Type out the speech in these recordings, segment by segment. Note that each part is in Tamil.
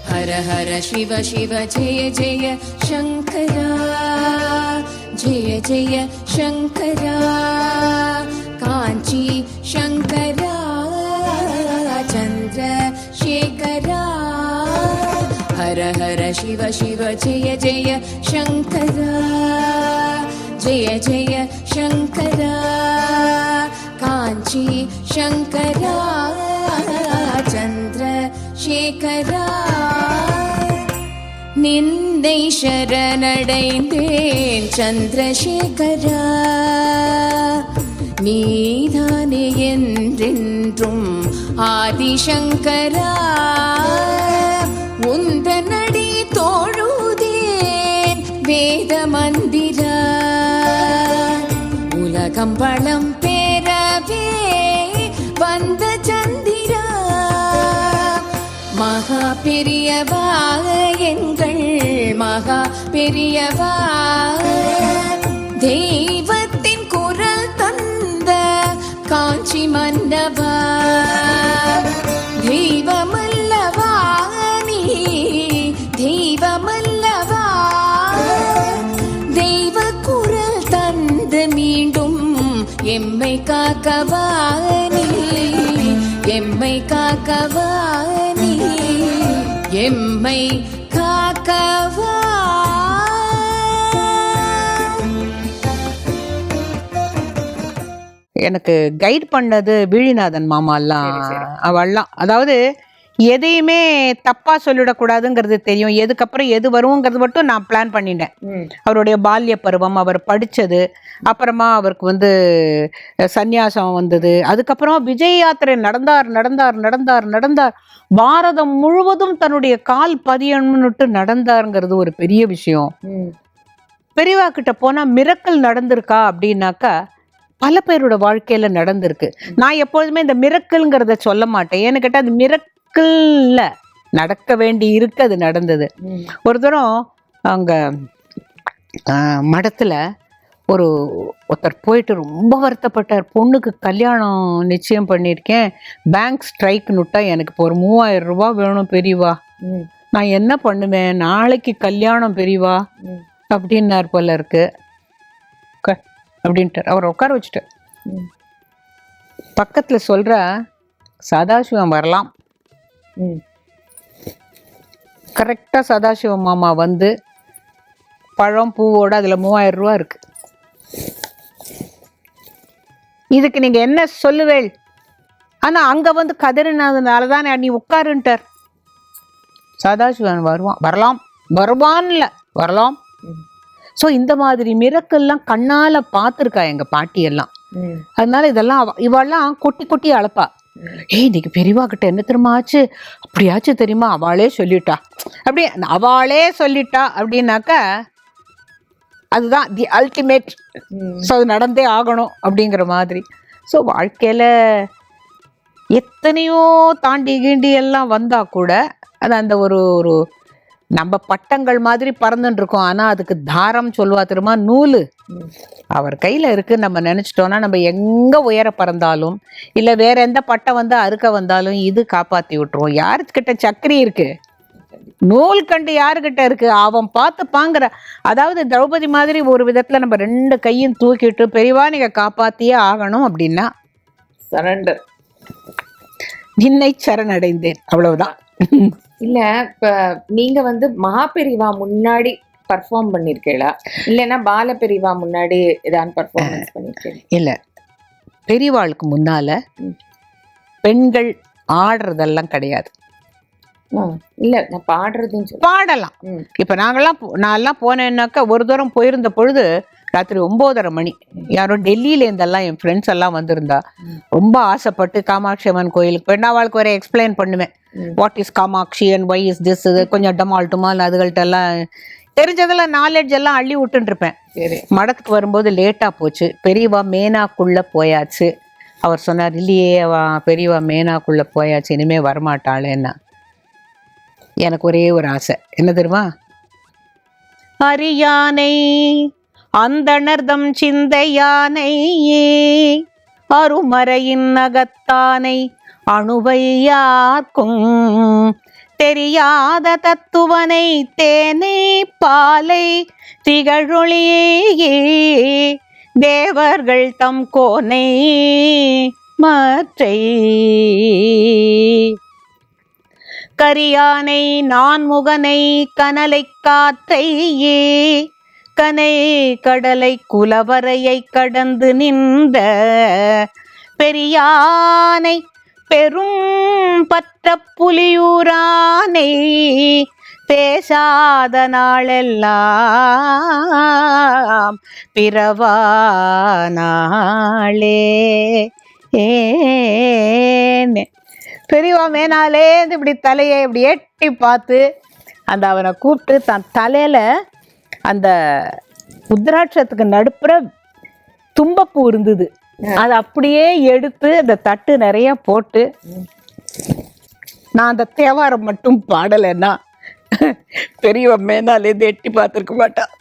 हर हर शिव शिव जय जय शङ्करा, जय जय शङ्करा, काञ्ची शङ्करा, चन्द्रशेखरा। हर हर शिव शिव जय जय शङ्करा, जय जय शङ्करा, काञ्ची शङ्करा, चन्द्रशेखरा। நிந்தை சரணடைந்தேன் சந்திரசேகரா, நீதானே என்றென்றும் ஆதிசங்கரா. உந்தனடி தோழுதேன் வேத மந்திரா, உலகம் வளம் பெறவே வந்த சந்திரா. மகா பெரியவா எங்கள் மகா பெரியவா, தெய்வத்தின் குரல் தந்த காஞ்சி மன்னவா. தெய்வமல்லவா நீ, தெய்வமல்லவா, தெய்வ குரல் தந்து மீண்டும் எம்மை காக்கவா நீ, எம்மை காக்கவா நீ, எம்மை காக்கவா. எனக்கு கைட் பண்ணது விழிநாதன் மாமாலாம். அவள்லாம் அதாவது எதையுமே தப்பா சொல்லிடக்கூடாதுங்கிறது தெரியும். எதுக்கப்புறம் எது வருங்கிறது மட்டும் நான் பிளான் பண்ணிட்டேன். அவருடைய பால்ய பருவம், அவர் படிச்சது, அப்புறமா அவருக்கு சந்நியாசம் வந்தது, அதுக்கப்புறம் விஜய் யாத்திரை நடந்தார் நடந்தார் நடந்தார் நடந்தார், பாரதம் முழுவதும் தன்னுடைய கால் பதியணும்னுட்டு நடந்தாருங்கிறது ஒரு பெரிய விஷயம். பெரியவா கிட்ட போனா மிரக்கல் நடந்திருக்கா அப்படின்னாக்கா பல பேரோட வாழ்க்கையில நடந்திருக்கு. நான் எப்பொழுதுமே இந்த மிரக்கல்ங்கிறத சொல்ல மாட்டேன். ஏன்னு கேட்டா அது மிரக்கல்ல நடக்க வேண்டி இருக்கு, அது நடந்தது. ஒரு தரம் அங்க மடத்துல ஒருத்தர் போயிட்டு ரொம்ப வருத்தப்பட்டார். பொண்ணுக்கு கல்யாணம் நிச்சயம் பண்ணியிருக்கேன், பேங்க் ஸ்ட்ரைக்னுட்டா எனக்கு இப்போ ஒரு 3000 ரூபாய் வேணும் பெரியவா, நான் என்ன பண்ணுவேன், நாளைக்கு கல்யாணம் பெரியவா அப்படின்னார் போல இருக்கு அப்படின்ட்டு அவர் உட்கார வச்சுட்டு பக்கத்துல சொல்ற, சதாசிவம் வரலாம். கரெக்டா சதாசிவம் மாமா வந்து பழம் பூவோட அதுல 3000 ரூபா இருக்கு. இதுக்கு நீங்க என்ன சொல்லுவேள்? ஆனா அங்க கதறினதுனாலதான் நீ உட்காருன்ட்டார். சதாசிவன் வரலாம், வருவான்ல வரலாம். ஸோ இந்த மாதிரி மிரக்கெல்லாம் கண்ணால பார்த்துருக்கா எங்க பாட்டியெல்லாம். அதனால இதெல்லாம் இவெல்லாம் கொட்டி கொட்டி அழப்பா. இன்னைக்கு பெரியவா கிட்ட என்ன தெரியுமா ஆச்சு, அப்படியாச்சு தெரியுமா, அவளே சொல்லிட்டா, அப்படி அவளே சொல்லிட்டா அப்படின்னாக்கா அதுதான் தி அல்டிமேட். ஸோ அது நடந்தே ஆகணும் அப்படிங்கிற மாதிரி. ஸோ வாழ்க்கையில எத்தனையோ தாண்டி கீண்டி எல்லாம் வந்தா கூட அது அந்த ஒரு நம்ம பட்டங்கள் மாதிரி பறந்துட்டு இருக்கோம். ஆனா அதுக்கு தாரம் சொல்லுவா தெரியுமா, நூலு அவர் கையில இருக்கு. நம்ம நினைச்சிட்டோம்னா நம்ம எங்க உயர பறந்தாலும் இல்ல வேற எந்த பட்டம் அறுக்க வந்தாலும் இது காப்பாத்தி விட்டுருவோம். யாருக்கிட்ட சக்கரி இருக்கு, நூல் கண்டு யாருக்கிட்ட இருக்கு, அவன் பார்த்து பாங்குற. அதாவது திரௌபதி மாதிரி ஒரு விதத்துல நம்ம 2 கையும் தூக்கிட்டு பெரியவா நீங்க காப்பாத்தியே ஆகணும் அப்படின்னா சரண்டர், நின்னை சரணடைந்தேன், அவ்வளவுதான். இல்ல இப்ப நீங்க மகாபெரிவா முன்னாடி பர்ஃபார்ம் பண்ணிருக்கீங்களா, இல்லைன்னா பால பெரிவா முன்னாடி ஏதாவது பர்ஃபார்மன்ஸ் பண்ணிருக்கீங்க? இல்ல, பெரியவாளுக்கு முன்னால பெண்கள் ஆடுறதெல்லாம் கிடையாது. இல்ல நான் பாடுறதுன்னு பாடலாம். இப்ப நான்லாம் போனேன்னாக்கா ஒரு தூரம் போயிருந்த பொழுது ராத்திரி 9:30 மணி, யாரோ டெல்லியில இருந்தெல்லாம் என் ஃப்ரெண்ட்ஸ் எல்லாம் வந்திருந்தா, ரொம்ப ஆசைப்பட்டு காமாட்சி அம்மன் கோயிலுக்கு போய் நான் அவளுக்கு வரை எக்ஸ்பிளைன் பண்ணுவேன், what is Kamakshi and why is this, கொஞ்சம் டமால் டுமால் அதுகள்ட்ட எல்லாம் தெரிஞ்சதெல்லாம் நாலேஜ் எல்லாம் அள்ளி விட்டுன்னு இருப்பேன். மடத்துக்கு வரும்போது லேட்டா போச்சு, பெரியவா மேனாக்குள்ள போயாச்சு. அவர் சொன்னார், இல்லையே பெரியவா மேனாக்குள்ள போயாச்சு, இனிமே வரமாட்டாளேன்னா. எனக்கு ஒரே ஒரு ஆசை என்ன தெரியுமா, அறியானை அந்தணர்தம் சிந்தையானை அருமறையின் அகத்தானை அணுவை யார்க்கும் தெரியாத தத்துவனை தேனை பாலை திகழொளியே தேவர்கள் தம் கோனை மற்றை கரியானை நான்முகனை கனலை காற்றையே கனை கடலை குலவரையை கடந்து நின்ற பெரியானை பெரும் பற்ற புலியூரானை பேசாத நாளெல்லாம் பிறவா நாளே ஏன்னு பெரியவா மேனாலேருந்து இப்படி தலையை இப்படி எட்டி பார்த்து அந்த அவனை கூப்பிட்டு தன் தலையில அந்த உத்ராட்சத்துக்கு நடுப்புற தும்பப்பூ இருந்தது, அதை அப்படியே எடுத்து அந்த தட்டு நிறைய போட்டு, நான் அந்த தேவாரம் மட்டும் பாடலைன்னா பெரியவா மேனாலேருந்து எட்டி பார்த்துருக்க மாட்டான்.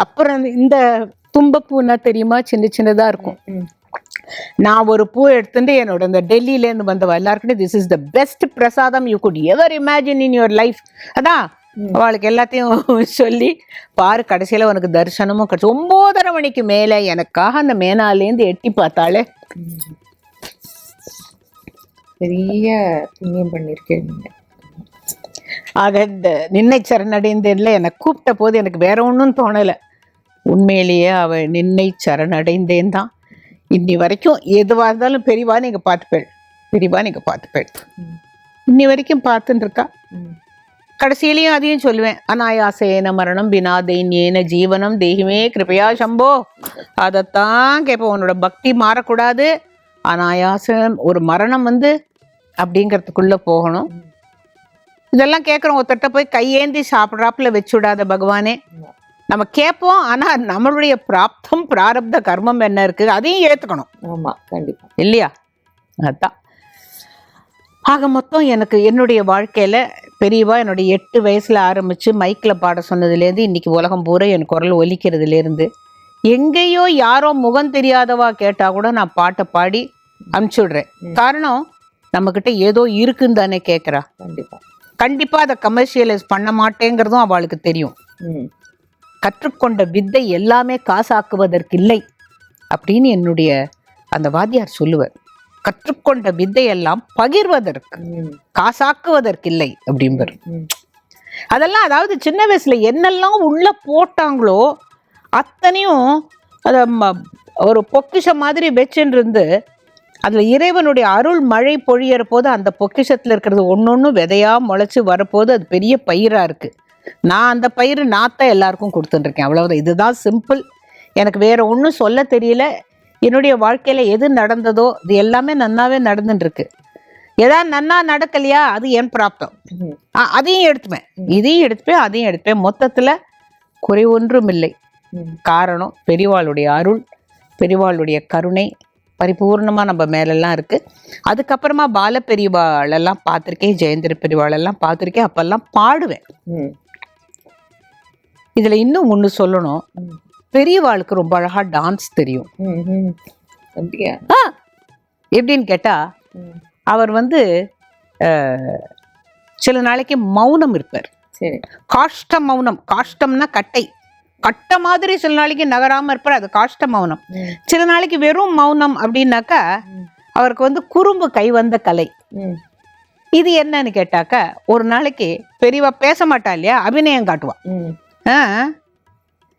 அப்புறம் இந்த தும்பப்பூன்னா தெரியுமா, சின்ன சின்னதா இருக்கும். நான் ஒரு பூ எடுத்துட்டு என்னோட இந்த டெல்லியிலேருந்து வந்தவ எல்லாருக்கிட்டையும் திஸ் இஸ் த பெஸ்ட் பிரசாதம் you good ever imagine in your life. அதான் அவளுக்கு எல்லாத்தையும் சொல்லி பாரு, கடைசியில் உனக்கு தரிசனமும் கிடைச்சி 9:30 மணிக்கு மேலே எனக்காக அந்த மேனாலேருந்து எட்டி பார்த்தாலே. பெரிய புண்ணியம் பண்ணியிருக்கேன். ஆக இந்த நின்னை சரணடைந்தேன்ல என்னை கூப்பிட்ட போது எனக்கு வேற ஒன்றும் தோணலை. உண்மையிலேயே அவள் நின்னை சரணடைந்தேன் தான். இன்னி வரைக்கும் எதுவாக இருந்தாலும் பெரியவா நீங்கள் பார்த்துப்பேள், பெரியவா நீங்கள் பார்த்துப்பேள். இன்னி வரைக்கும் பார்த்துன்னு இருக்கா. கடைசியிலையும் அதையும் சொல்லுவேன், அநாயாசேன மரணம் வினாதைன்யேன ஜீவனம் தேகிமே கிருபையா சம்போ. அதைத்தான் கேட்பேன். உன்னோட பக்தி மாறக்கூடாது. அநாயாசம் ஒரு மரணம் அப்படிங்கிறதுக்குள்ளே போகணும். இதெல்லாம் கேட்குறோம். ஒருத்தட்ட போய் கையேந்தி சாப்பிட்றாப்புல வச்சு விடாத பகவானே. நம்ம கேட்போம், ஆனால் நம்மளுடைய பிராப்தம் பிராரப்த கர்மம் என்ன இருக்குது அதையும் ஏற்றுக்கணும். ஆமாம், கண்டிப்பாக இல்லையா? அதுதான். ஆக மொத்தம் எனக்கு என்னுடைய வாழ்க்கையில் பெரியவா என்னுடைய 8 வயசில் ஆரம்பித்து மைக்கில் பாட சொன்னதுலேருந்து இன்றைக்கி உலகம் பூரா என் குரல் ஒலிக்கிறதுலேருந்து எங்கேயோ யாரோ முகம் தெரியாதவா கேட்டால் கூட நான் பாட்டை பாடி அனுப்பிச்சி விடுறேன். காரணம் நம்மக்கிட்ட ஏதோ இருக்குன்னு தானே கேட்குறா. கண்டிப்பாக அதை கமர்ஷியலைஸ் பண்ண மாட்டேங்கிறதும் அவளுக்கு தெரியும். கற்றுக்கொண்ட வித்தை எல்லாமே காசாக்குவதற்கு இல்லை அப்படின்னு என்னுடைய அந்த வாத்தியார் சொல்லுவார். கற்றுக்கொண்ட வித்தையெல்லாம் பகிர்வதற்கு, காசாக்குவதற்கு இல்லை அப்படிம்பர். அதெல்லாம் அதாவது சின்ன வயசுல என்னெல்லாம் உள்ள போட்டாங்களோ அத்தனையும் அதை ஒரு பொக்கிஷம் மாதிரி வச்சுன்னு இருந்து அதில் இறைவனுடைய அருள் மழை பொழியிற போது அந்த பொக்கிஷத்தில் இருக்கிறது ஒன்று விதையாக முளைச்சி வரப்போது அது பெரிய பயிராக இருக்குது. நான் அந்த பயிர் நாத்தான் எல்லாருக்கும் கொடுத்துட்டுருக்கேன். அவ்வளவுதான். இதுதான் சிம்பிள். எனக்கு வேற ஒன்றும் சொல்ல தெரியல. என்னுடைய வாழ்க்கையில் எது நடந்ததோ இது எல்லாமே நன்னாவே நடந்துட்டுருக்கு. ஏதாவது நன்னா நடக்கலையா அது என் பிராப்தம். அதையும் எடுத்துப்பேன், இதையும் எடுத்துப்பேன், அதையும் எடுத்துப்பேன். மொத்தத்தில் குறை ஒன்றும் இல்லை. காரணம் பெரியவாளுடைய அருள், பெரியவாளுடைய கருணை பரிபூர்ணமாக நம்ம மேலெல்லாம் இருக்குது. அதுக்கப்புறமா பால பெரியவாளெல்லாம் பார்த்துருக்கேன், ஜெயந்திர பெரியவாளெல்லாம் பார்த்துருக்கேன். அப்பெல்லாம் பாடுவேன். இதில் இன்னும் ஒன்று சொல்லணும், பெரியவாளுக்கு ரொம்ப அழகாக டான்ஸ் தெரியும். எப்படின்னு கேட்டால் அவர் சில நாளைக்கு மௌனம் இருப்பார். காஷ்ட மௌனம். காஷ்டம்னா கட்டை, கட்டை மாதிரி சில நாளைக்கு நகராமல் இருப்பார், அது காஷ்ட மௌனம். சில நாளைக்கு வெறும் மௌனம் அப்படின்னாக்கா அவருக்கு குறும்பு கை வந்த கலை. இது என்னன்னு கேட்டாக்கா ஒரு நாளைக்கு பெரியவா பேச மாட்டா இல்லையா, அபிநயம் காட்டுவா.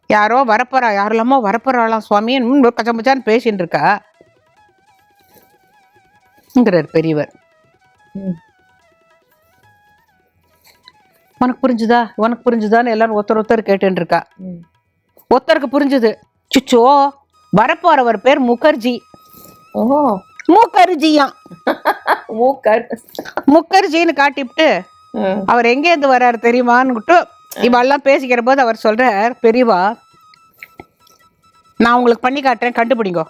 யாரோ வரப்போறா, யாரெல்லாமோ வரப்போறாளாம் சுவாமின்னு கச்சம்பச்சான்னு பேசின்னு இருக்காங்கிறார் பெரியவர். உனக்கு புரிஞ்சுதா, உனக்கு புரிஞ்சுதான்னு எல்லாரும் ஒருத்தர் கேட்டுன்னு இருக்கா. ஒருத்தருக்கு புரிஞ்சுது. சுச்சோ, வரப்போறவர் பேர் முகர்ஜி. ஓஹோ, முகர்ஜியா முகர்ஜின்னு காட்டிவிட்டு அவர் எங்கேருந்து வர்றாரு தெரியுமான்னு இவெல்லாம் பேசிக்கிற போது அவர் சொல்றார், பெரியவா நான் உங்களுக்கு பண்ணி காட்டுறேன், கண்டுபிடிங்கோ.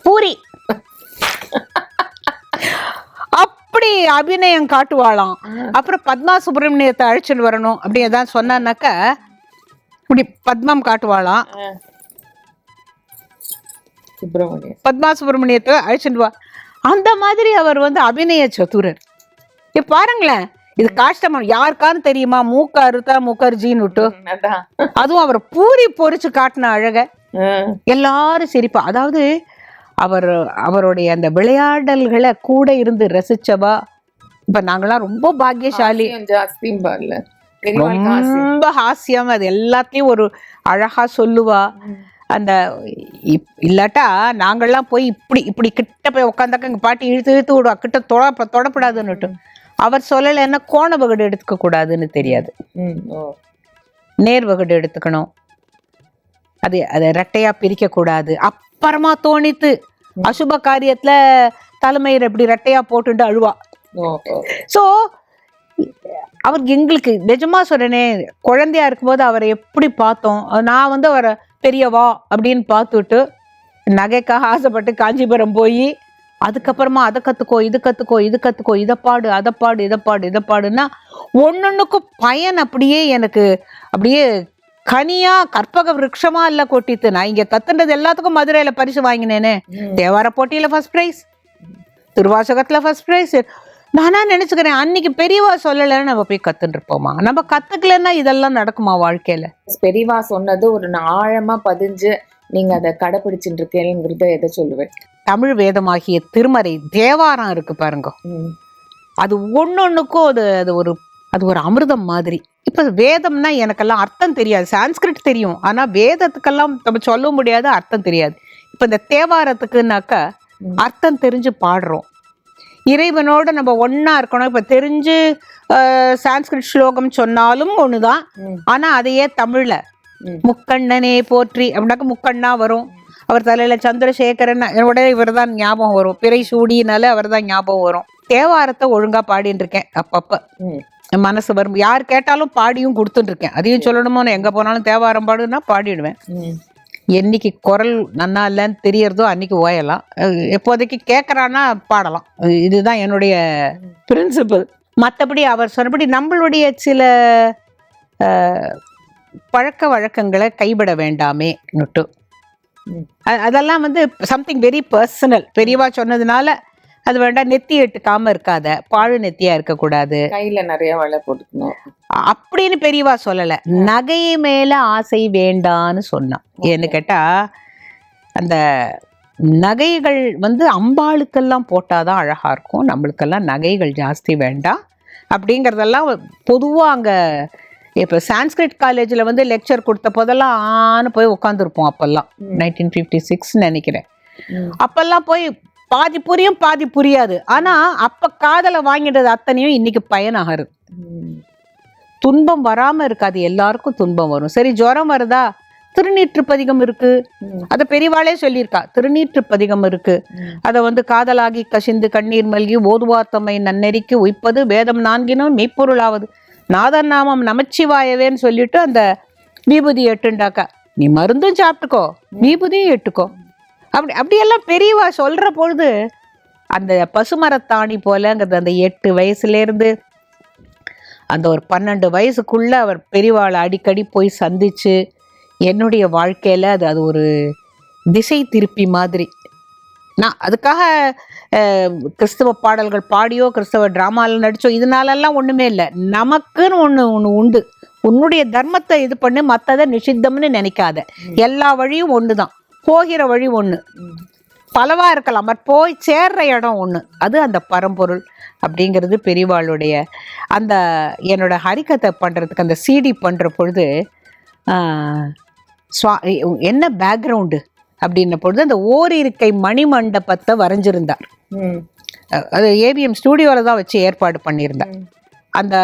பூரி அபிநயம் காட்டுவாளாம். அப்புறம் பத்மா சுப்பிரமணியத்தை அழைச்சிட்டு வரணும் அப்படி ஏதாவது சொன்னான்னாக்கா இப்படி பத்மம் காட்டுவாளாம். பத்மா சுப்பிரமணியத்தை அழைச்சிட்டு வா. அந்த மாதிரி அவர் வந்து அபிநய சதுரர். பாருங்களேன், இது காஷ்டமா யாருக்கான்னு தெரியுமா? மூக்காருதா முகர்ஜின்னு விட்டு அதுவும் அவர் பூரி பொறிச்சு காட்டின அழக எல்லாரும் சிரிப்பா. அதாவது அவருடைய அந்த விளையாடல்களை கூட இருந்து ரசிச்சவா இப்ப நாங்கெல்லாம் ரொம்ப பாக்கியசாலி. ரொம்ப ஹாஸ்யம், அது எல்லாத்தையும் ஒரு அழகா சொல்லுவா. அந்த இல்லாட்டா நாங்கள்லாம் போய் இப்படி இப்படி கிட்ட போய் உட்காந்தாக்க எங்க பாட்டி இழுத்து இழுத்து விடுவா, கிட்ட தொடப்படாதுன்னுட்டு. அவர் சொல்லலைன்னா கோண வகுடு எடுத்துக்க கூடாதுன்னு தெரியாது, நேர் வகுடு எடுத்துக்கணும், அதை ரெட்டையா பிரிக்க கூடாது. அப்புறமா தோணித்து அசுப காரியத்துல தலைமையர் எப்படி ரெட்டையா போட்டுட்டு அழுவா. சோ அவருக்கு எங்களுக்கு நிஜமா சொல்றேனே, குழந்தையா இருக்கும்போது அவரை எப்படி பார்த்தோம். நான் வந்து அவரை பெரியவா அப்படின்னு பார்த்துட்டு நகைக்காக ஆசைப்பட்டு காஞ்சிபுரம் போய் அதுக்கப்புறமா அதை கத்துக்கோ இது கத்துக்கோ இது கத்துக்கோ, இதை பாடு அதை பாடு இதை பாடு இதை பாடுன்னா ஒன்னொன்னுக்கும் பயன் அப்படியே எனக்கு அப்படியே கனியா கற்பக விருட்சமா இல்ல கொட்டித்து. நான் இங்க கத்துன்றது எல்லாத்துக்கும் மதுரையில பரிசு வாங்கினேனே. தேவார போட்டியில ஃபர்ஸ்ட் பிரைஸ், திருவாசகத்துல ஃபர்ஸ்ட் பிரைஸ். நானா நினைச்சுக்கிறேன் அன்னைக்கு பெரியவா சொல்லலைன்னு நம்ம போய் கத்துட்டு இருப்போமா? நம்ம கத்துக்கலன்னா இதெல்லாம் நடக்குமா வாழ்க்கையில? பெரியவா சொன்னது ஒரு ஆழமா பதிஞ்சு நீங்க அதை கடைபிடிச்சுட்டு இருக்கீங்கிறத எதை சொல்லுவேன்? தமிழ் வேதமாகிய திருமறை தேவாரம் இருக்கு பாருங்க, அது ஒன்னொன்னுக்கும் அது ஒரு அமிர்தம் மாதிரி. இப்ப வேதம்னா எனக்கெல்லாம் அர்த்தம் தெரியாது, சான்ஸ்கிரிட் தெரியும், ஆனா வேதத்துக்கெல்லாம் நம்ம சொல்ல முடியாது, அர்த்தம் தெரியாது. இப்ப இந்த தேவாரத்துக்குனாக்கா அர்த்தம் தெரிஞ்சு பாடுறோம், இறைவனோட நம்ம ஒன்னா இருக்கணும். இப்ப தெரிஞ்சு சான்ஸ்கிரிட் ஸ்லோகம் சொன்னாலும் ஒண்ணுதான், ஆனா அதையே தமிழ்ல முக்கண்ணனே போற்றி அப்படின்னாக்க முக்கண்ணா வரும். அவர் தலையில சந்திரசேகரன் உடனே இவர் தான் ஞாபகம் வரும், பிறை சூடினால அவர் தான் ஞாபகம் வரும். தேவாரத்தை ஒழுங்கா பாடின்னு இருக்கேன், அப்பப்ப மனசு வரும். யார் கேட்டாலும் பாடியும் கொடுத்துட்டு இருக்கேன். அதையும் சொல்லணுமோ, எங்க போனாலும் தேவாரம் பாடுன்னா பாடிடுவேன். என்னைக்கு குரல் நன்னா இல்லைன்னு தெரியறதோ அன்னைக்கு ஓயலாம், எப்போதைக்கு கேட்கறான்னா பாடலாம். இதுதான் என்னுடைய பிரின்சிபல். மற்றபடி அவர் சொன்னபடி நம்மளுடைய சில பழக்க வழக்கங்களை கைவிட வேண்டாமே நுட்டு. அதெல்லாம் வந்து சம்திங் வெரி பர்சனல். பெரியவா சொன்னதுனால அது வேண்டாம். நெத்தி எட்டுக்காம இருக்காத, பாழு நெத்தியா இருக்கக்கூடாது, கையில நிறைய வளை போட்டுக்கணும் அப்படின்னு பெரியவா சொல்லல. நகை மேல ஆசை வேண்டான்னு சொன்னான். ஏன்னு கேட்டா அந்த நகைகள் வந்து அம்பாளுக்கெல்லாம் போட்டாதான் அழகா இருக்கும், நம்மளுக்கெல்லாம் நகைகள் ஜாஸ்தி வேண்டாம் அப்படிங்கறதெல்லாம் பொதுவா அங்க. இப்போ சான்ஸ்கிரிட் காலேஜில் வந்து லெக்சர் கொடுத்த போதெல்லாம் ஆன்னு போய் உட்காந்துருப்போம். அப்பெல்லாம் 1956 நினைக்கிறேன். அப்பெல்லாம் போய் பாதி புரியும் பாதி புரியாது, ஆனா அப்ப காதலை வாங்கிட்டது அத்தனையும் இன்னைக்கு பயனாகிறது. துன்பம் வராம இருக்காது, எல்லாருக்கும் துன்பம் வரும். சரி, ஜுரம் வருதா, திருநீற்று பதிகம் இருக்கு, அத பெரியவாளே சொல்லியிருக்கா. திருநீற்று பதிகம் இருக்கு, அதை வந்து காதலாகி கசிந்து கண்ணீர் மல்கி ஓதுவார்த்தமை நன்னெறிக்கு உய்ப்பது வேதம் நான்கினும் மெய்ப்பொருளாவது நாதன் நாமம் நமச்சிவாயவேன்னு சொல்லிட்டு அந்த விபூதி எட்டுண்டாக்கா, நீ மருந்தும் சாப்பிட்டுக்கோ விபூதியும் எட்டுக்கோ, அப்படியெல்லாம் பெரியவா சொல்ற பொழுது அந்த பசுமரத்தாணி போலங்கிறது அந்த 8 வயசுலேருந்து அந்த ஒரு 12 வயசுக்குள்ள அவர் பெரியவாளை அடிக்கடி போய் சந்திச்சு என்னுடைய வாழ்க்கையில அது ஒரு திசை திருப்பி மாதிரி. நான் அதுக்காக கிறிஸ்தவ பாடல்கள் பாடியோ கிறிஸ்தவ டிராமாவில் நடிச்சோ இதனாலெல்லாம் ஒன்றுமே இல்லை. நமக்குன்னு ஒன்று உண்டு. உன்னுடைய தர்மத்தை இது பண்ணு, மற்றதை நிஷித்தம்னு நினைக்காத. எல்லா வழியும் ஒன்று தான், போகிற வழி ஒன்று, பலவா இருக்கலாம், பட் போய் சேர்ற இடம் ஒன்று, அது அந்த பரம்பொருள் அப்படிங்கிறது பெரியவாளுடைய. அந்த என்னோட ஹரிக்கத்தை பண்ணுறதுக்கு அந்த சிடி பண்ணுற பொழுது என்ன பேக்ரவுண்டு அப்படின்ன பொழுது அந்த ஓரிருக்கை மணிமண்டபத்தை வரைஞ்சிருந்தார். அது ஏவிஎம் ஸ்டூடியோவில் தான் வச்சு ஏற்பாடு பண்ணியிருந்தார். அந்த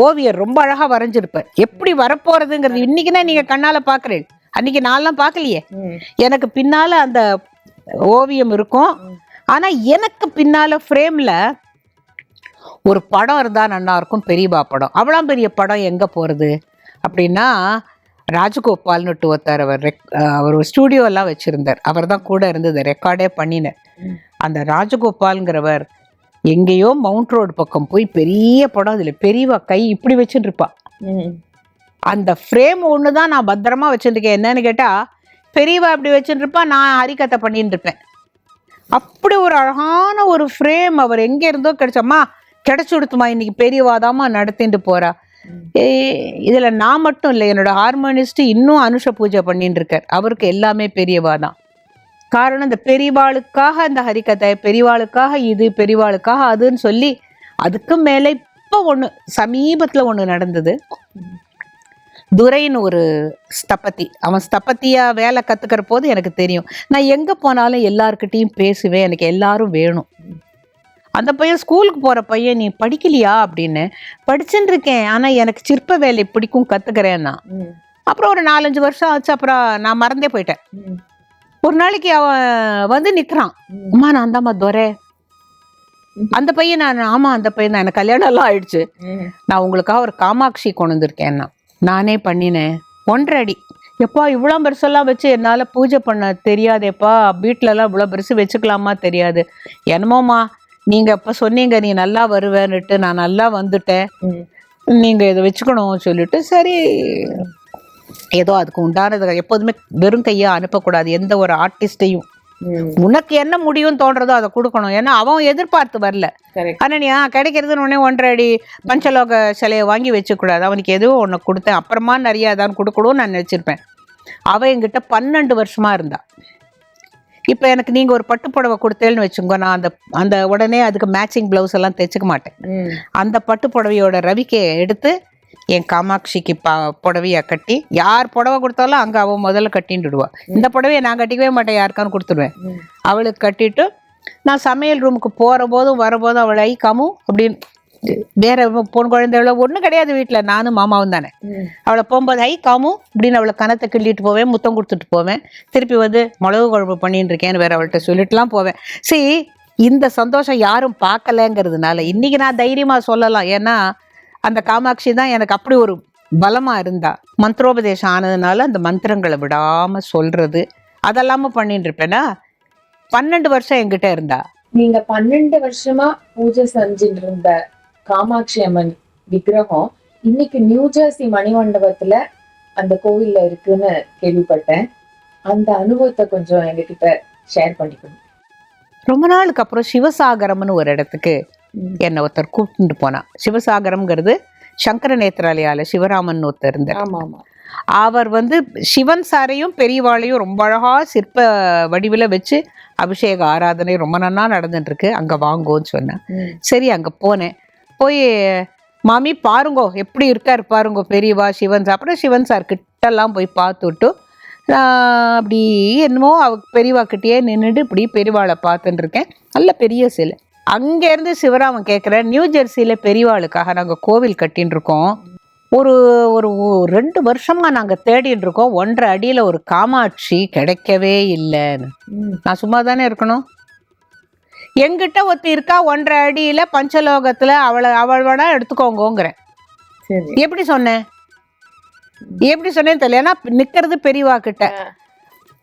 ஓவியர் ரொம்ப அழகாக வரைஞ்சிருப்பார். எப்படி வரப்போறதுங்கிறது இன்னைக்குன்னா நீங்கள் கண்ணால் பார்க்குறீங்க, அன்னைக்கு நான்லாம் பார்க்கலையே. எனக்கு பின்னால் அந்த ஓவியம் இருக்கும், ஆனால் எனக்கு பின்னால் ஃப்ரேமில் ஒரு படம் இருந்தால் நல்லா இருக்கும், பெரியவா படம். அவ்வளோ பெரிய படம் எங்கே போகிறது அப்படின்னா, ராஜகோபால்னுட்டு ஒருத்தர் அவர் ஒரு ஸ்டூடியோலாம் வச்சுருந்தார், அவர் தான் கூட இருந்தது, ரெக்கார்டே பண்ணினார். அந்த ராஜகோபால்ங்கிறவர் எங்கேயோ மவுண்ட் ரோடு பக்கம் போய் பெரிய படம், அதுல பெரியவா கை இப்படி வச்சுட்டு இருப்பா. அந்த ஃப்ரேம் ஒண்ணுதான் நான் பத்திரமா வச்சுருக்கேன். என்னன்னு கேட்டா, பெரியவா இப்படி வச்சுட்டு இருப்பா, நான் ஹரிகதை பண்ணிட்டு இருப்பேன். அப்படி ஒரு அழகான ஒரு ஃப்ரேம் அவர் எங்க இருந்தோ கிடைச்சம்மா, கிடைச்சு கொடுத்துமா, இன்னைக்கு பெரியவாதாமா நடத்திட்டு போறா. இதுல நான் மட்டும் இல்லை, என்னோட ஹார்மோனிஸ்ட் இன்னும் அனுஷ பூஜை பண்ணிட்டு இருக்கார். அவருக்கு எல்லாமே பெரியவா தான் காரணம். இந்த பெரியவாளுக்காக இந்த ஹரிகதை, பெரியவாளுக்காக இது, பெரியவாளுக்காக அதுன்னு சொல்லி, அதுக்கு மேல இப்ப ஒண்ணு சமீபத்துல ஒண்ணு நடந்தது. துரைன்னு ஒரு ஸ்தபதி, அவன் ஸ்தபதியா வேலை கத்துக்கிற போது எனக்கு தெரியும், நான் எங்க போனாலும் எல்லார்கிட்டையும் பேசுவேன், எனக்கு எல்லாரும் வேணும். அந்த பையன் ஸ்கூலுக்கு போற பையன், நீ படிக்கலையா அப்படின்னு. படிச்சுட்டு இருக்கேன், ஆனா எனக்கு சிற்ப வேலை பிடிக்கும், கத்துக்கிறேன்னா. அப்புறம் ஒரு 4-5 வருஷம் ஆச்சு, அப்புறம் நான் மறந்தே போயிட்டேன். ஒரு நாளைக்கு அவன் வந்து நிக்கிறான், அம்மா நான் தாம்மா துரை. அந்த பையன் நான், ஆமா அந்த பையன் தான், எனக்கு கல்யாணம் எல்லாம் ஆயிடுச்சு, நான் உங்களுக்காக ஒரு காமாட்சி கொண்டு வந்திருக்கேன்னா. நானே பண்ணினேன், 1.5 அடி. எப்பா இவ்வளோ பெருசெல்லாம் வச்சு என்னால் பூஜை பண்ண தெரியாதேப்பா, வீட்டிலலாம் இவ்வளோ பெருசு வச்சுக்கலாமா தெரியாது. என்னமோம்மா நீங்கள் எப்போ சொன்னீங்க நீ நல்லா வருவேன்னுட்டு, நான் நல்லா வந்துட்டேன், நீங்கள் இதை வச்சுக்கணும் சொல்லிட்டு, சரி ஏதோ அதுக்கு உண்டானது. எப்போதுமே வெறும் கையா அனுப்பக்கூடாது எந்த ஒரு ஆர்டிஸ்டையும். உனக்கு என்ன முடியும் தோன்றதோ அதை கொடுக்கணும். ஏன்னா அவன் எதிர்பார்த்து வரல. ஆனா நீ கிடைக்கிறதுன்னு உடனே 1.5 அடி பஞ்சலோக சிலையை வாங்கி வச்சுக்கூடாது. அவனுக்கு எதுவும் ஒன்று கொடுத்தேன், அப்புறமா நிறைய அதான் கொடுக்கணும்னு நான் நினைச்சிருப்பேன். அவன் என்கிட்ட 12 வருஷமா இருந்தா. இப்ப எனக்கு நீங்க ஒரு பட்டு புடவை கொடுத்தேன்னு வச்சுங்க, நான் அந்த அந்த உடனே அதுக்கு மேட்சிங் பிளவுஸ் எல்லாம் தைச்சுக்க மாட்டேன். அந்த பட்டு புடவையோட ரவிக்கையை எடுத்து என் காமாட்சிக்கு புடவையா கட்டி, யார் புடவை கொடுத்தாலும் அங்க அவ முதல்ல கட்டின்டுடுவா. இந்த புடவையை நான் கட்டிக்கவே மாட்டேன், யாருக்கான்னு கொடுத்துடுவேன். அவளுக்கு கட்டிட்டு நான் சமையல் ரூமுக்கு போற போதும் வரபோதும் அவளை ஐ காமு அப்படின்னு, வேற பொன் குழந்தைகளோ ஒன்றும் கிடையாது வீட்டுல, நானும் மாமாவும் தானே. அவளை போகும்போது ஐ காமு அப்படின்னு அவளை கணத்தை கிள்ளிட்டு போவேன், முத்தம் கொடுத்துட்டு போவேன். திருப்பி வந்து மிளகு குழம்பு பண்ணிட்டு இருக்கேன்னு வேற அவள்கிட்ட சொல்லிட்டுலாம் போவேன். சரி, இந்த சந்தோஷம் யாரும் பார்க்கலங்கிறதுனால இன்னைக்கு நான் தைரியமா சொல்லலாம். ஏன்னா அந்த காமாட்சி தான் எனக்கு அப்படி ஒரு பலமா இருந்தா. மந்திரோபதேசம் ஆனதுனால அந்த மந்திரங்களை விடாம சொல்றது அதெல்லாம பண்ணிட்டு இருப்பேன்னா. 12 வருஷம் என்கிட்ட இருந்தா. நீங்க 12 வருஷமா பூஜை செஞ்சுட்டு இருந்த காமாட்சி அம்மன் விக்கிரகம் இன்னைக்கு நியூ ஜெர்சி மணிமண்டபத்துல அந்த கோவில்ல இருக்குன்னு கேள்விப்பட்டேன். அந்த அனுபவத்தை கொஞ்சம் எங்ககிட்ட ஷேர் பண்ணிக்கணும். ரொம்ப நாளுக்கு அப்புறம் சிவசாகரம்னு ஒரு இடத்துக்கு என்னை ஒருத்தர் கூப்பிட்டு போனா. சிவசாகரம்ங்கிறது சங்கர நேத்ராலயால சிவராமன் ஒருத்தர் இருந்தார். அவர் வந்து சிவன் சாரையும் பெரியவாளையும் ரொம்ப அழகா சிற்ப வடிவில் வச்சு அபிஷேக ஆராதனை ரொம்ப நல்லா நடந்துட்டு இருக்கு, அங்க வாங்கோன்னு சொன்னேன். சரி அங்க போனேன். போய் மாமி பாருங்கோ எப்படி இருக்காரு பாருங்கோ பெரியவா சிவன் சார். அப்புறம் சிவன் சார் கிட்டெல்லாம் போய் பார்த்துட்டு அப்படி என்னமோ பெரியவா கிட்டேயே நின்றுட்டு இப்படி பெரியவாளை பார்த்துட்டு இருக்கேன். நல்ல பெரிய சிலை. அங்கேருந்து சிவராமன் கேட்குறேன், நியூ ஜெர்சியில பெரியவாளுக்காக நாங்கள் கோவில் கட்டின்னு இருக்கோம், ஒரு ஒரு 2 வருஷமா நாங்கள் தேடிட்டு இருக்கோம், 1.5 அடியில் ஒரு காமாட்சி கிடைக்கவே இல்லைன்னு. நான் சும்மா தானே இருக்கணும், எங்கிட்ட ஒருத்தி இருக்கா 1.5 அடியில் பஞ்சலோகத்தில், அவள் வேணா எடுத்துக்கோங்கிறேன். எப்படி சொன்னேன்னு தெரியல. ஏன்னா நிற்கிறது பெரியவா கிட்ட,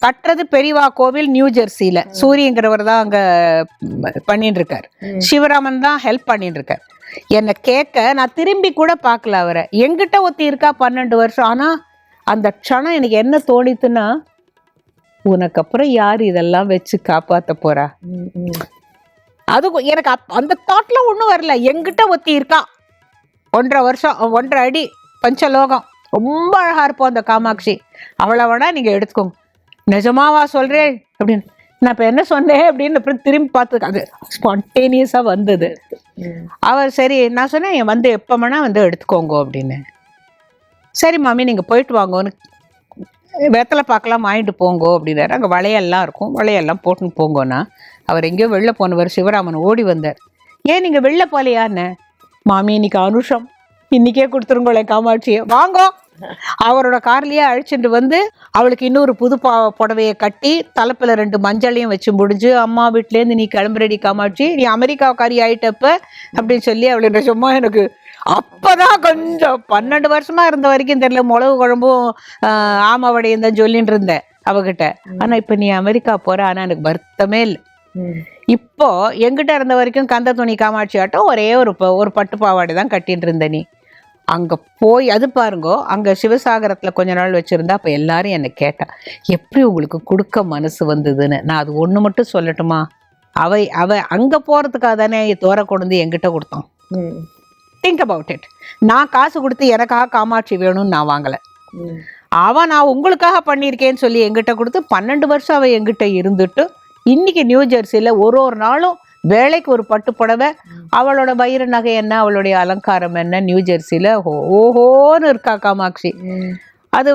கட்டுறது பெரியவா கோவில் நியூ ஜெர்சியில. சூரியங்கிறவர் தான் அங்க பண்ணிட்டு இருக்காரு, சிவராமன் தான் ஹெல்ப் பண்ணிட்டு இருக்காரு. என்னை கேட்க நான் திரும்பி கூட பார்க்கல அவரை. எங்கிட்ட ஒருத்தி இருக்கா 12 வருஷம். ஆனா அந்த க்ஷணம் எனக்கு என்ன தோணித்துன்னா, உனக்கு அப்புறம் யார் இதெல்லாம் வச்சு காப்பாத்த போறா. அது எனக்கு அந்த தாட்ல ஒண்ணும் வரல. எங்கிட்ட ஒருத்தி இருக்கா 1.5 வருஷம், 1.5 அடி பஞ்சலோகம், ரொம்ப அழகா இருப்போம் அந்த காமாட்சி, அவளை வேணா நீங்க எடுத்துக்கோங்க. நிஜமாவா சொல்றேன் அப்படின்னு நான் இப்ப என்ன சொன்னேன் அப்படின்னு அப்புறம் திரும்பி பார்த்து அது ஸ்பான்டேனியஸா வந்தது. அவர் சரி, நான் சொன்னேன் வந்து எப்போ வேணா வந்து எடுத்துக்கோங்க அப்படின்னு. சரி மாமி நீங்க போயிட்டு வாங்கன்னு, வெத்தலை பார்க்கலாம் வாங்கிட்டு போங்கோ அப்படின்னாரு. அங்கே வளையெல்லாம் இருக்கும், வளையெல்லாம் போட்டுன்னு போங்கோன்னா. அவர் எங்கேயோ வெளில போனவர் சிவராமன் ஓடி வந்தார். ஏன் நீங்க வெளில போலையான்னு. மாமி இன்னைக்கு அனுஷம், இன்னைக்கே கொடுத்துருங்களே காமாட்சியை, வாங்கோ. அவரோட கார்லயே அழைச்சிட்டு வந்து அவளுக்கு இன்னொரு புது புடவையை கட்டி தலைப்பில் 2 மஞ்சளையும் வச்சு முடிஞ்சு, அம்மா வீட்டிலேருந்து நீ கிளம்புறடி காமாட்சி, நீ அமெரிக்காக்காரி ஆயிட்டப்ப அப்படின்னு சொல்லி அவளுடைய சும்மா எனக்கு அப்பதான் கொஞ்சம் 12 வருஷமா இருந்த வரைக்கும் தெரியல, மிளகு குழம்பும் ஆமாவடையும் தான் சொல்லிட்டு இருந்தேன் அவகிட்ட. ஆனா இப்ப நீ அமெரிக்கா போற, ஆனா எனக்கு வருத்தமே இல்லை. இப்போ எங்கிட்ட இருந்த வரைக்கும் கந்த துணி காமாட்சி ஆட்டம் ஒரே ஒரு பட்டு பாவாடை தான் கட்டிட்டு இருந்த நீ. அங்க போய் அது பாருங்கோ, அங்க சிவசாகரத்துல கொஞ்ச நாள் வச்சிருந்தா அப்ப எல்லாரும் என்னை கேட்டா எப்படி உங்களுக்கு கொடுக்க மனசு வந்ததுன்னு. நான் அது ஒண்ணு மட்டும் சொல்லட்டுமா, அவ அங்க போறதுக்காக தானே தோர கொண்டு என்கிட்ட கொடுத்தான். Think about it. நான் காசு கொடுத்து எனக்காக காமாட்சி வேணும்னு நான் வாங்கல. நான் உங்களுக்காக பண்ணியிருக்கேன்னு சொல்லி எங்கிட்ட கொடுத்து 12 வருஷம் அவ எங்கிட்ட இருந்துட்டு இன்னைக்கு நியூ ஜெர்சியில ஒரு நாளும் வேலைக்கு ஒரு பட்டு புடவை, அவளோட வைர நகை என்ன, அவளுடைய அலங்காரம் என்ன, நியூ ஜெர்சியில ஓஹோன்னு இருக்கா காமாட்சி. அது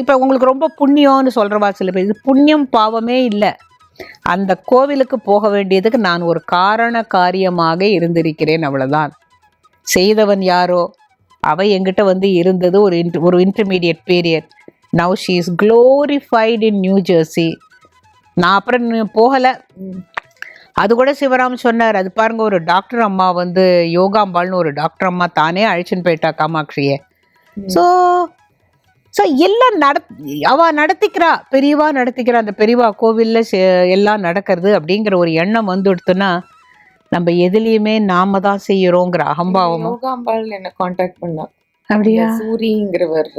இப்ப உங்களுக்கு ரொம்ப புண்ணியம்னு சொல்றவா சில பேர். இது புண்ணியம் பாவமே இல்லை. அந்த கோவிலுக்கு போக வேண்டியதுக்கு நான் ஒரு காரண காரியமாக இருந்திருக்கிறேன், அவ்வளவுதான். செய்தவன் யாரோ அவ என்கிட்ட இருந்தது ஒரு intermediate period. Now she is glorified in new Jersey. நான் அப்புறம் போகல. அது கூட சிவராம் சொன்னார். அது பாருங்க, ஒரு டாக்டர் அம்மா யோகாம்பாள்னு ஒரு டாக்டர் அம்மா தானே அழைச்சின்னு போயிட்டா காமாட்சியை. ஸோ எல்லாம் அவ நடத்திக்கிறா, பெரியவா நடத்திக்கிறா. அந்த பெரியவா கோவில்ல எல்லாம் நடக்கிறது அப்படிங்கிற ஒரு எண்ணம் வந்துடுத்துன்னா நம்ம எதுலயுமே நாம தான் செய்யறோங்கிற அகம்பாவம். யோகாம்பாள் என்ன கான்டாக்ட் பண்ணா. அப்படியா? சூரிங்கிறவர்,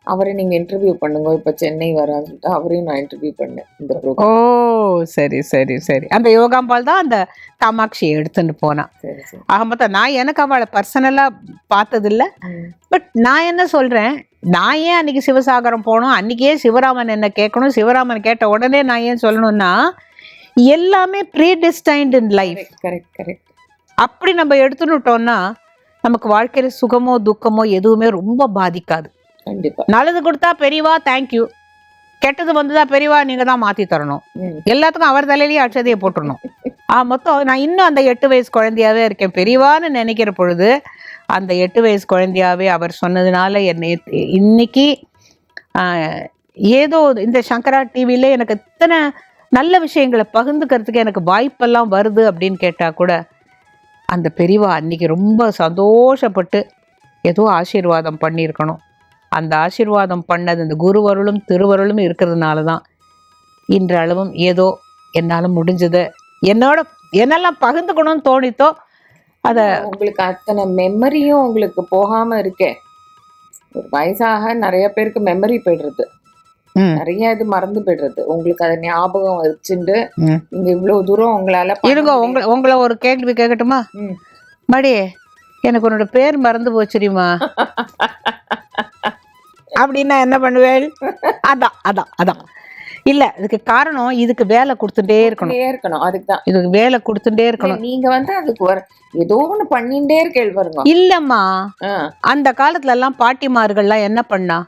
அவரை நீங்க இன்டர்வியூ பண்ணுங்க, இப்ப சென்னை வரான்னு சொல்லிட்டு அவரையும் நான் இன்டர்வியூ பண்ணேன் இந்த ப்ரோக்ராம். ஓ சரி சரி சரி. அந்த யோகாம்பாள் தான் அந்த காமாட்சியை எடுத்துட்டு போனா. ஆக நான் எனக்கு அவளை பர்சனலா பார்த்ததில்ல. பட் நான் என்ன சொல்றேன், நான் ஏன் அன்னைக்கு சிவசாகரம் போனோம், அன்னைக்கே சிவராமன் என்ன கேட்கணும், சிவராமன் கேட்ட உடனே நான் ஏன் சொல்லணும்னா எல்லாமே ப்ரீடெஸ்டைன்ட் இன் லைஃப். Correct correct. அப்படி நம்ம எடுத்துட்டோம்னா நமக்கு வாழ்க்கையில சுகமோ துக்கமோ எதுவுமே ரொம்ப பாதிக்காது. கண்டிப்பா. நல்லது கொடுத்தா பெரியவா தேங்க்யூ, கெட்டது வந்ததா பெரியவா நீங்க தான் மாத்தி தரணும். எல்லாத்துக்கும் அவர் தலையிலேயே அட்சதையை போட்டுடணும். மொத்தம் நான் இன்னும் அந்த 8 வயசு குழந்தையாவே இருக்கேன். பெரியவான்னு நினைக்கிற பொழுது அந்த 8 வயசு குழந்தையாவே அவர் சொன்னதுனால என்னை இன்னைக்கு ஏதோ இந்த சங்கரா டிவில எனக்கு இத்தனை நல்ல விஷயங்களை பகிர்ந்துக்கிறதுக்கு எனக்கு வாய்ப்பெல்லாம் வருது அப்படின்னு கேட்டா கூட அந்த பெரியவா அன்னைக்கு ரொம்ப சந்தோஷப்பட்டு ஏதோ ஆசீர்வாதம் பண்ணியிருக்கணும். அந்த ஆசீர்வாதம் பண்ணது இந்த குருவருளும் திருவருளும் இருக்கிறதுனால தான் இன்றளவும் ஏதோ என்னால் முடிஞ்சது என்னெல்லாம் பகிர்ந்துக்கணும்னு தோணித்தோ அத. உங்களுக்கு அத்தனை மெமரியும் உங்களுக்கு போகாம இருக்கே. ஒரு வயசாக நிறைய பேருக்கு மெமரி போயிடுறது, நிறைய இது மறந்து போயிடுறது. உங்களுக்கு அதை ஞாபகம் வச்சுட்டு நீங்க இவ்வளவு தூரம் உங்களால இருங்க. உங்களை ஒரு கேள்வி கேட்கட்டுமா? மடி, எனக்கு உன்னோட பேர் மறந்து போச்சுரியுமா அப்படின்னா என்ன பண்ணுவேன்? அதான் இல்ல, இதுக்கு காரணம் இதுக்கு வேலை கொடுத்துட்டே இருக்கணும். அதுக்குதான் இதுக்கு வேலை கொடுத்துட்டே இருக்கணும். நீங்க அதுக்கு ஏதோ ஒண்ணு பண்ணிட்டே இருக்க. இல்லம்மா, அந்த காலத்துல எல்லாம் பாட்டிமார்கள்லாம் என்ன பண்ணா,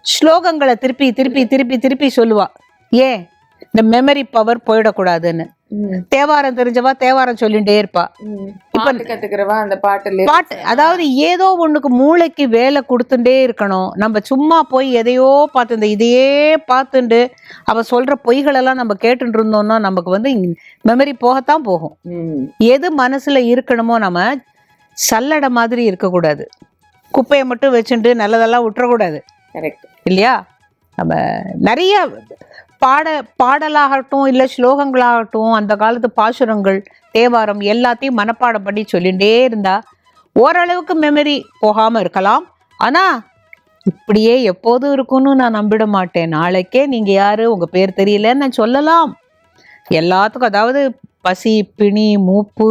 ஸ்லோகங்களை திருப்பி திருப்பி திருப்பி திருப்பி சொல்லுவா. ஏன்? இந்த மெமரி பவர் போயிடக்கூடாதுன்னு. தேவாரம் தெரிஞ்சவா தேவாரம் சொல்லிட்டே இருப்பா. இப்ப கத்துக்கிறவா அந்த பாட்டு, அதாவது ஏதோ ஒண்ணுக்கு மூளைக்கு வேலை கொடுத்துட்டே இருக்கணும். நம்ம சும்மா போய் எதையோ பார்த்து இதையே பார்த்துட்டு அவ சொல்ற பொய்களெல்லாம் நம்ம கேட்டுட்டு இருந்தோம்னா நமக்கு மெமரி போகத்தான் போகும். எது மனசுல இருக்கணுமோ நம்ம சல்லடை மாதிரி இருக்கக்கூடாது. குப்பையை மட்டும் வச்சுட்டு நல்லதெல்லாம் விட்டுறக்கூடாது. இல்லையா? நம்ம நிறைய பாடலாகட்டும் இல்லை ஸ்லோகங்களாகட்டும், அந்த காலத்து பாசுரங்கள் தேவாரம் எல்லாத்தையும் மனப்பாடம் பண்ணி சொல்லிகிட்டே இருந்தா ஓரளவுக்கு மெமரி போகாம இருக்கலாம். ஆனா இப்படியே எப்போதும் இருக்கும்னு நான் நம்பிட மாட்டேன். நாளைக்கே நீங்க யாரு, உங்க பேர் தெரியலன்னு நான் சொல்லலாம். எல்லாத்துக்கும், அதாவது பசி பிணி மூப்பு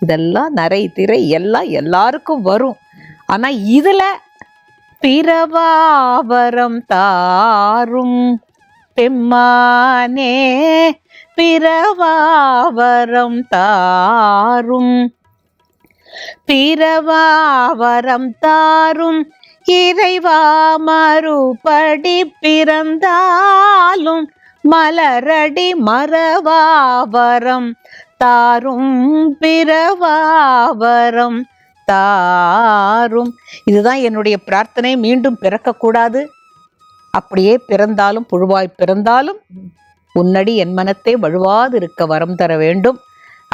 இதெல்லாம் நிறை திரை எல்லாம் எல்லாருக்கும் வரும். ஆனா இதுல பிறவாவரம் தாரும் பெம்மானே, பிறவாவரம் தாரும், பிறவாவரம் தாரும் இறைவா, மறுபடி பிறந்தாலும் மலரடி மறவாவரம் தாரும், பிறவாவரம் தாரும். இதுதான் என்னுடைய பிரார்த்தனை. மீண்டும் பிறக்கக்கூடாது. அப்படியே பிறந்தாலும் புழுவாய் பிறந்தாலும் உன்னடி என் மனத்தை வழுவாது இருக்க வரம் தர வேண்டும்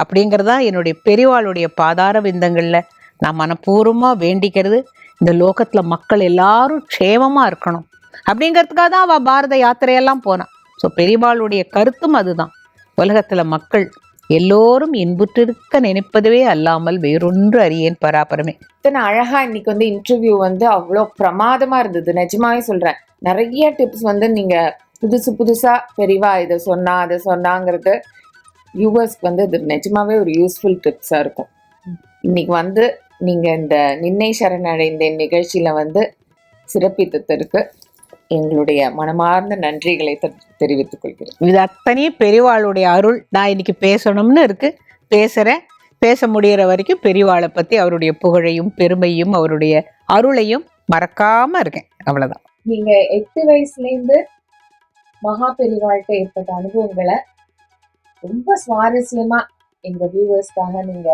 அப்படிங்கிறதா என்னுடைய பெரியவாளுடைய பாதார விந்தங்கள்ல நான் மனப்பூர்வமா வேண்டிக்கிறது. இந்த லோகத்துல மக்கள் எல்லாரும் க்ஷேமமா இருக்கணும் அப்படிங்கிறதுக்காக தான் அவ பாரத யாத்திரையெல்லாம் போனான். ஸோ பெரியவாளுடைய கருத்தும் அதுதான். உலகத்துல மக்கள் எல்லோரும் இன்புற்றிருக்க நினைப்பதுவே அல்லாமல் வேறொன்று அறியேன் பராபரமே. இத்தனை அழகா இன்னைக்கு வந்து இன்டர்வியூ வந்து அவ்வளோ பிரமாதமா இருந்தது. நிஜமாவே சொல்றேன், நிறைய டிப்ஸ் வந்து நீங்க புதுசா பெரிவா இதை சொன்னா அதை சொன்னாங்கிறது வியூவர்ஸ்க்கு வந்து இது நிஜமாவே ஒரு யூஸ்ஃபுல் டிப்ஸா இருக்கும். இன்னைக்கு வந்து நீங்க இந்த நின்னை சரணடைந்தேன் நிகழ்ச்சியில வந்து சிறப்பித்ததற்கு எங்களுடைய மனமார்ந்த நன்றிகளை தெரிவித்துக் கொள்கிறேன். இது அத்தனையும் பெரியவாளுடைய அருள். நான் இன்னைக்கு பேசணும்னு இருக்கு, பேசுறேன். பேச முடிகிற வரைக்கும் பெரியவாளை பத்தி அவருடைய புகழையும் பெருமையும் அவருடைய அருளையும் மறக்காம இருக்கேன். அவ்வளவுதான். நீங்க 8 வயசுல இருந்து மகா பெரிவாழ்கிட்ட ஏற்பட்ட அனுபவங்களை ரொம்ப சுவாரஸ்யமா எங்க வியூவர்ஸ்க்காக நீங்க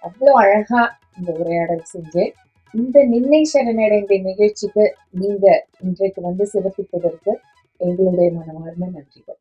அவ்வளோ அழகா இந்த உரையாடல் செஞ்சு இந்த நின்னை சரணடைந்த நிகழ்ச்சிக்கு நீங்க இன்றைக்கு வந்து சிறப்பிப்பதற்கு எங்களுடைய மனமார்ந்த நன்றிகள்.